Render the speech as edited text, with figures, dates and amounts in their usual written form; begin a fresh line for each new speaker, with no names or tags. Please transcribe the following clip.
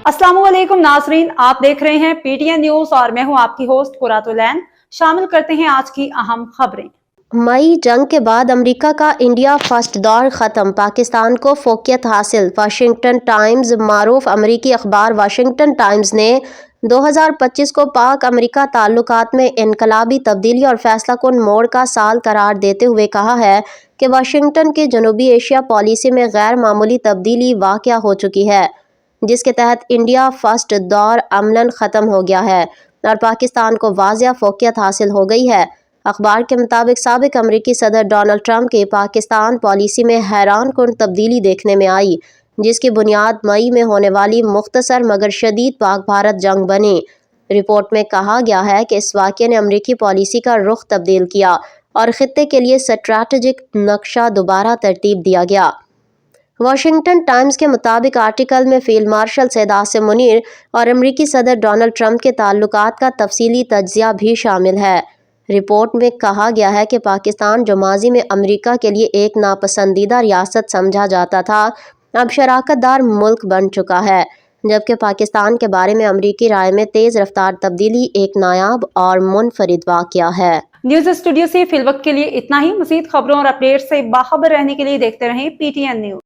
अस्सलाम वालेकुम नाजरीन, आप देख रहे हैं पीटीएन न्यूज और मैं हूं आपकी होस्ट कुरातुलैन। शामिल करते हैं आज की अहम खबरें।
मई जंग के बाद अमेरिका का इंडिया फर्स्ट दौर ख़त्म, पाकिस्तान को फोकियत हासिल। Washington times. मारूफ अमेरिकी अखबार वाशिंगटन टाइम्स ने 2025 को पाक अमेरिका ताल्लुकात में इनकलाबी तब्दीली और फैसलाकुन मोड़ का साल करार देते हुए कहा है कि वाशिंगटन की जनूबी एशिया पॉलिसी में गैर मामूली तब्दीली वाक़या हो चुकी है, जिसके तहत इंडिया फर्स्ट दौर अमलन ख़त्म हो गया है और पाकिस्तान को वाज़िया फोकियत हासिल हो गई है। अखबार के मुताबिक साबिक अमरीकी सदर डोनाल्ड ट्रंप की पाकिस्तान पॉलिसी में हैरान कुन तब्दीली देखने में आई, जिसकी बुनियाद मई में होने वाली मुख्तसर मगर शदीद पाक भारत जंग बनी। रिपोर्ट में कहा गया है कि इस वाक़ये ने अमरीकी पॉलिसी का रुख तब्दील किया और ख़ित्ते के लिए स्ट्रैटेजिक नक्शा दोबारा तरतीब दिया गया। वाशिंगटन टाइम्स के मुताबिक आर्टिकल में फील्ड मार्शल सैयद आसिम मुनीर और अमरीकी सदर डोनाल्ड ट्रंप के ताल्लुकात का तफसीली तज्ज़िया भी शामिल है। रिपोर्ट में कहा गया है कि पाकिस्तान, जो माजी में अमेरिका के लिए एक नापसंदीदा रियासत समझा जाता था, अब शराकतदार मुल्क बन चुका है, जबकि पाकिस्तान के बारे में अमरीकी राय में तेज़ रफ्तार तब्दीली एक नायाब और मुनफरिद वाक़या है।
न्यूज स्टूडियो से फिलवक्त के लिए इतना ही। मज़ीद खबरों और अपडेट से बाखबर रहने के लिए देखते रहें पीटीएन न्यूज।